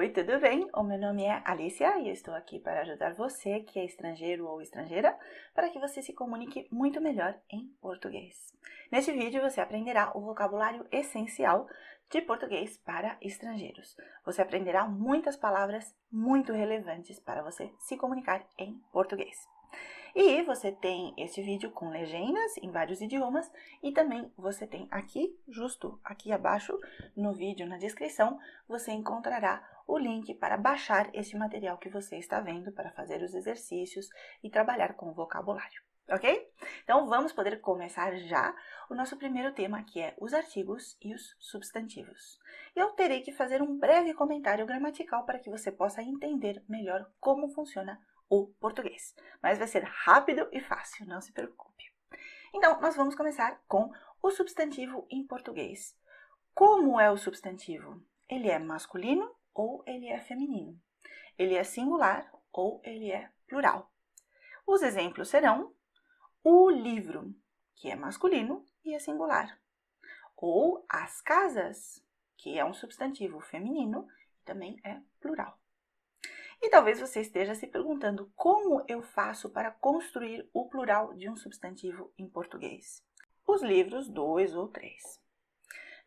Oi, tudo bem? O meu nome é Alicia e eu estou aqui para ajudar você que é estrangeiro ou estrangeira para que você se comunique muito melhor em português. Neste vídeo você aprenderá o vocabulário essencial de português para estrangeiros. Você aprenderá muitas palavras muito relevantes para você se comunicar em português. E você tem este vídeo com legendas em vários idiomas e também você tem aqui, justo aqui abaixo no vídeo, na descrição, você encontrará o link para baixar este material que você está vendo para fazer os exercícios e trabalhar com o vocabulário, ok? Então vamos poder começar já o nosso primeiro tema, que é os artigos e os substantivos. Eu terei que fazer um breve comentário gramatical para que você possa entender melhor como funciona o português, mas vai ser rápido e fácil, não se preocupe. Então, nós vamos começar com o substantivo em português. Como é o substantivo? Ele é masculino ou ele é feminino? Ele é singular ou ele é plural? Os exemplos serão o livro, que é masculino e é singular, ou as casas, que é um substantivo feminino e também é plural. E talvez você esteja se perguntando como eu faço para construir o plural de um substantivo em português. Os livros 2 ou 3.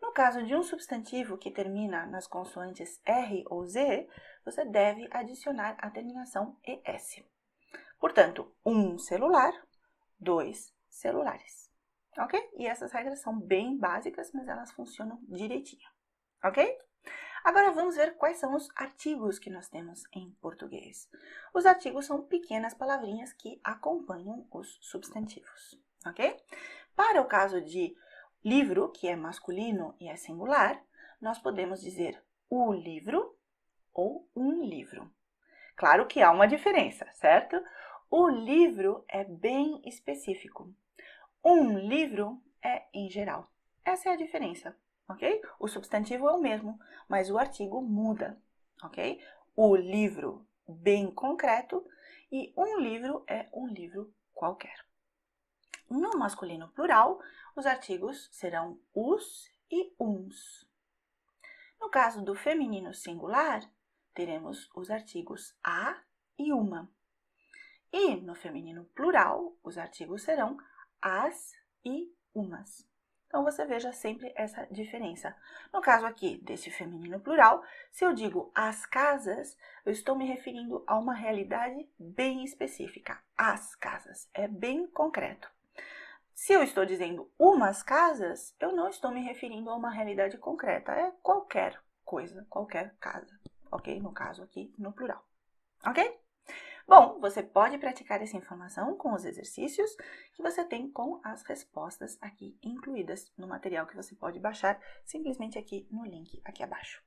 No caso de um substantivo que termina nas consoantes R ou Z, você deve adicionar a terminação ES. Portanto, um celular, 2 celulares. Ok? E essas regras são bem básicas, mas elas funcionam direitinho. Ok? Agora vamos ver quais são os artigos que nós temos em português. Os artigos são pequenas palavrinhas que acompanham os substantivos, ok? Para o caso de livro, que é masculino e é singular, nós podemos dizer o livro ou um livro. Claro que há uma diferença, certo? O livro é bem específico. Um livro é em geral. Essa é a diferença. Ok? O substantivo é o mesmo, mas o artigo muda, ok? O livro, bem concreto, e um livro é um livro qualquer. No masculino plural, os artigos serão os e uns. No caso do feminino singular, teremos os artigos a e uma. E no feminino plural, os artigos serão as e umas. Então, você veja sempre essa diferença. No caso aqui desse feminino plural, se eu digo as casas, eu estou me referindo a uma realidade bem específica. As casas, é bem concreto. Se eu estou dizendo umas casas, eu não estou me referindo a uma realidade concreta. É qualquer coisa, qualquer casa, ok? No caso aqui, no plural, ok? Bom, você pode praticar essa informação com os exercícios que você tem com as respostas aqui incluídas no material que você pode baixar simplesmente aqui no link aqui abaixo.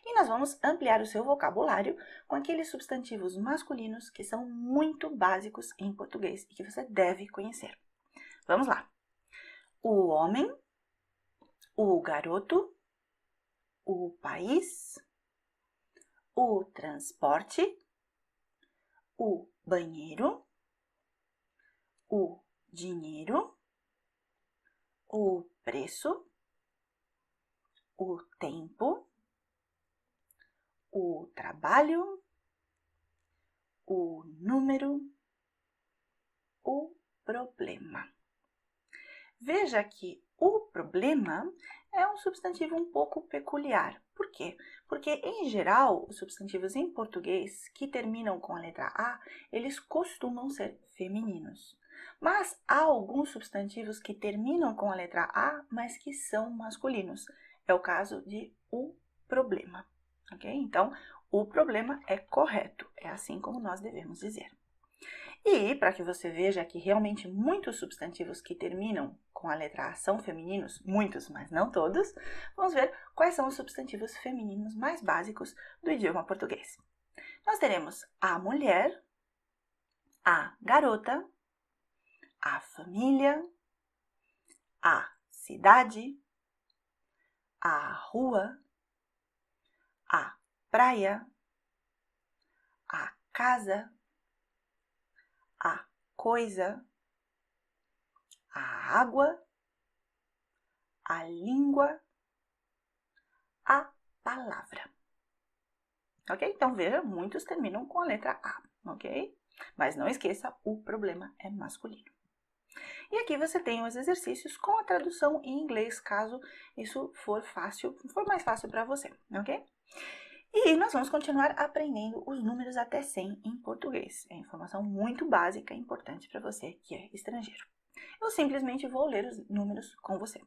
E nós vamos ampliar o seu vocabulário com aqueles substantivos masculinos que são muito básicos em português e que você deve conhecer. Vamos lá. O homem, o garoto, o país, o transporte, o banheiro, o dinheiro, o preço, o tempo, o trabalho, o número, o problema. Veja que o problema é um substantivo um pouco peculiar. Por quê? Porque, em geral, os substantivos em português que terminam com a letra A, eles costumam ser femininos. Mas há alguns substantivos que terminam com a letra A, mas que são masculinos. É o caso de o problema, ok? Então, o problema é correto, é assim como nós devemos dizer. E, para que você veja que realmente muitos substantivos que terminam com a letra A são femininos, muitos, mas não todos, vamos ver quais são os substantivos femininos mais básicos do idioma português. Nós teremos a mulher, a garota, a família, a cidade, a rua, a praia, a casa, a coisa, a água, a língua, a palavra. ok? Então, veja, muitos terminam com a letra A, ok? Mas não esqueça, o problema é masculino. E aqui você tem os exercícios com a tradução em inglês, caso isso for mais fácil para você, ok? E nós vamos continuar aprendendo os números até 100 em português. É informação muito básica e importante para você que é estrangeiro. Eu simplesmente vou ler os números com você.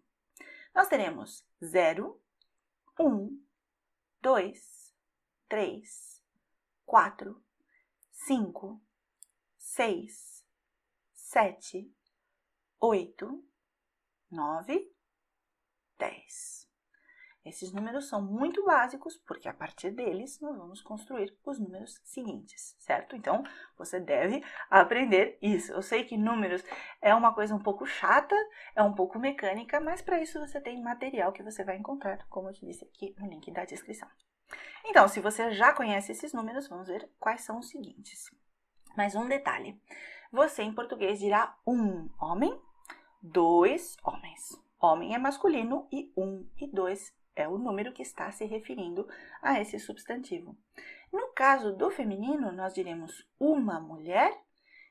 Nós teremos 0, 1, 2, 3, 4, 5, 6, 7, 8, 9, 10. Esses números são muito básicos, porque a partir deles nós vamos construir os números seguintes, certo? Então, você deve aprender isso. Eu sei que números é uma coisa um pouco chata, é um pouco mecânica, mas para isso você tem material que você vai encontrar, como eu te disse aqui no link da descrição. Então, se você já conhece esses números, vamos ver quais são os seguintes. Mais um detalhe. Você, em português, dirá um homem, dois homens. Homem é masculino e 1 e 2 é o número que está se referindo a esse substantivo. No caso do feminino, nós diremos uma mulher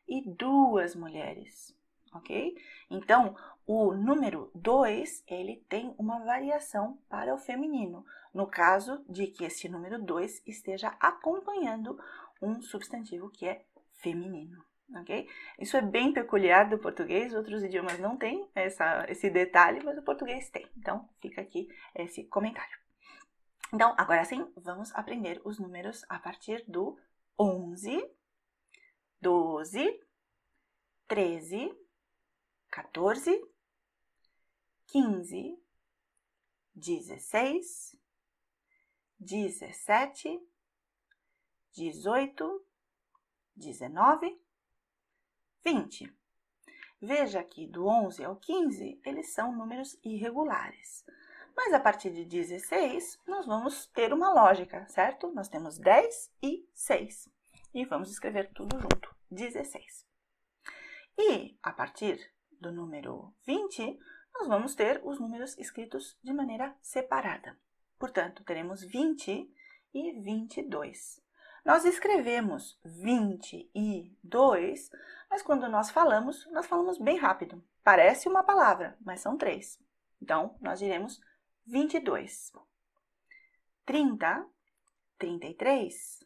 e 2 mulheres, ok? Então, o número 2, ele tem uma variação para o feminino, no caso de que esse número 2 esteja acompanhando um substantivo que é feminino. Okay? Isso é bem peculiar do português, outros idiomas não têm esse detalhe, mas o português tem. Então, fica aqui esse comentário. Então, agora sim, vamos aprender os números a partir do 11, 12, 13, 14, 15, 16, 17, 18, 19, 20. Veja que do 11 ao 15, eles são números irregulares. Mas a partir de 16, nós vamos ter uma lógica, certo? Nós temos 10 e 6. E vamos escrever tudo junto, 16. E a partir do número 20, nós vamos ter os números escritos de maneira separada. Portanto, teremos 20 e 22. Nós escrevemos 22, mas quando nós falamos bem rápido. Parece uma palavra, mas são 3. Então, nós diremos 22. 30, 33.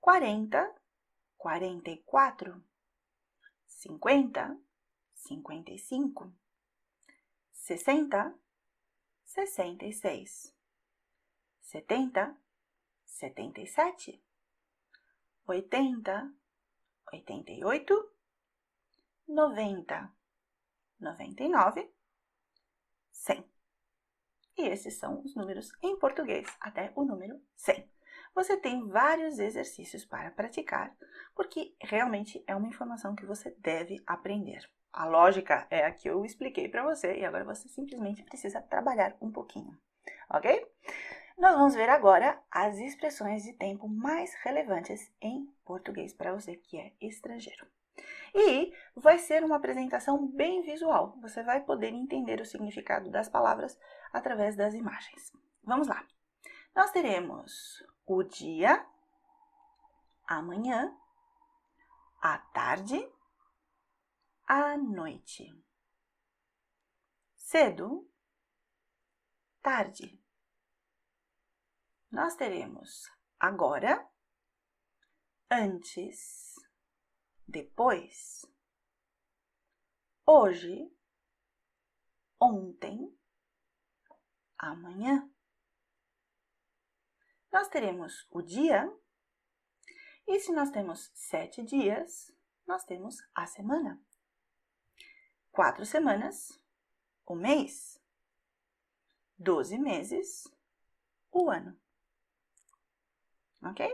40, 44. 50, 55. 60, 66. 70, 77, 80, 88, 90, 99, 100. E esses são os números em português, até o número 100. Você tem vários exercícios para praticar, porque realmente é uma informação que você deve aprender. A lógica é a que eu expliquei para você e agora você simplesmente precisa trabalhar um pouquinho, ok? Nós vamos ver agora as expressões de tempo mais relevantes em português para você que é estrangeiro. E vai ser uma apresentação bem visual. Você vai poder entender o significado das palavras através das imagens. Vamos lá. Nós teremos o dia, amanhã, a tarde, a noite. Cedo, tarde. Nós teremos agora, antes, depois, hoje, ontem, amanhã. Nós teremos o dia, e se nós temos 7 dias, nós temos a semana. 4 semanas, o mês. 12 meses, o ano. Ok?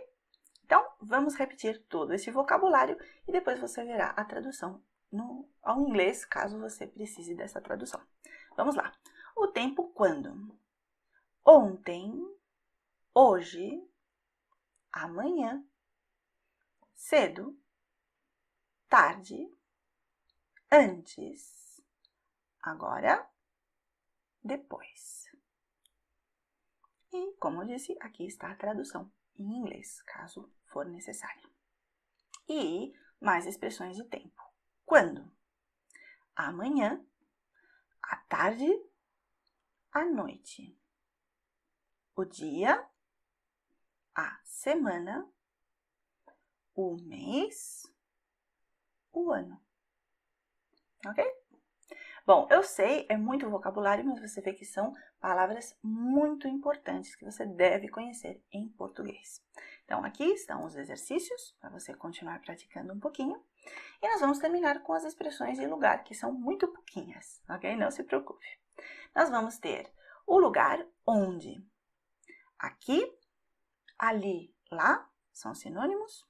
Então, vamos repetir todo esse vocabulário e depois você verá a tradução ao inglês, caso você precise dessa tradução. Vamos lá. O tempo quando? Ontem, hoje, amanhã, cedo, tarde, antes, agora, depois. E, como eu disse, aqui está a tradução em inglês, caso for necessário. E mais expressões de tempo. Quando? Amanhã, à tarde, à noite. O dia, a semana, o mês, o ano. Ok? Bom, eu sei, é muito vocabulário, mas você vê que são palavras muito importantes que você deve conhecer em português. Então, aqui estão os exercícios, para você continuar praticando um pouquinho. E nós vamos terminar com as expressões de lugar, que são muito pouquinhas, ok? Não se preocupe. Nós vamos ter o lugar onde. Aqui, ali, lá, são sinônimos.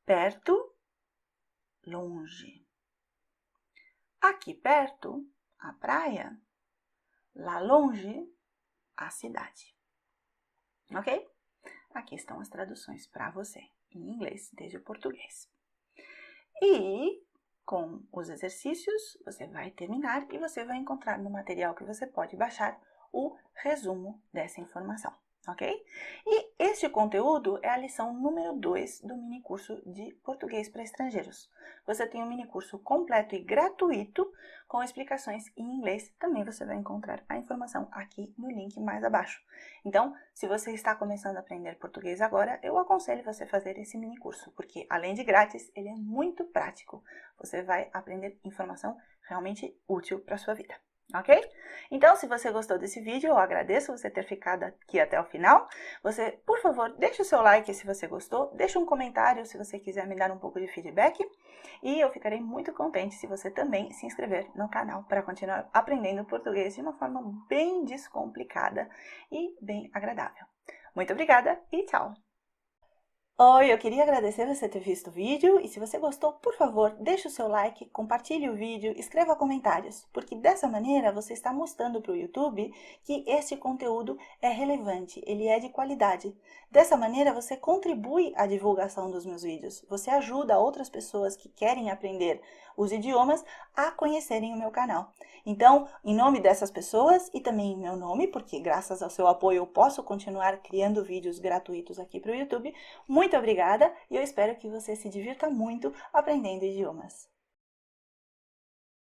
Perto, longe. Aqui perto, a praia. Lá longe, a cidade. Ok? Aqui estão as traduções para você, em inglês, desde o português. E com os exercícios, você vai terminar e você vai encontrar no material que você pode baixar o resumo dessa informação. Ok? E este conteúdo é a lição número 2 do minicurso de Português para Estrangeiros. Você tem um minicurso completo e gratuito com explicações em inglês. Também você vai encontrar a informação aqui no link mais abaixo. Então, se você está começando a aprender português agora, eu aconselho você fazer esse minicurso, porque além de grátis, ele é muito prático. Você vai aprender informação realmente útil para a sua vida. Ok? Então, se você gostou desse vídeo, eu agradeço você ter ficado aqui até o final. Você, por favor, deixe o seu like se você gostou, deixe um comentário se você quiser me dar um pouco de feedback. E eu ficarei muito contente se você também se inscrever no canal para continuar aprendendo português de uma forma bem descomplicada e bem agradável. Muito obrigada e tchau! Oi, eu queria agradecer você ter visto o vídeo e se você gostou, por favor, deixe o seu like, compartilhe o vídeo, escreva comentários, porque dessa maneira você está mostrando para o YouTube que esse conteúdo é relevante, ele é de qualidade. Dessa maneira você contribui à divulgação dos meus vídeos, você ajuda outras pessoas que querem aprender os idiomas a conhecerem o meu canal. Então, em nome dessas pessoas e também em meu nome, porque graças ao seu apoio eu posso continuar criando vídeos gratuitos aqui para o YouTube, muito obrigada e eu espero que você se divirta muito aprendendo idiomas.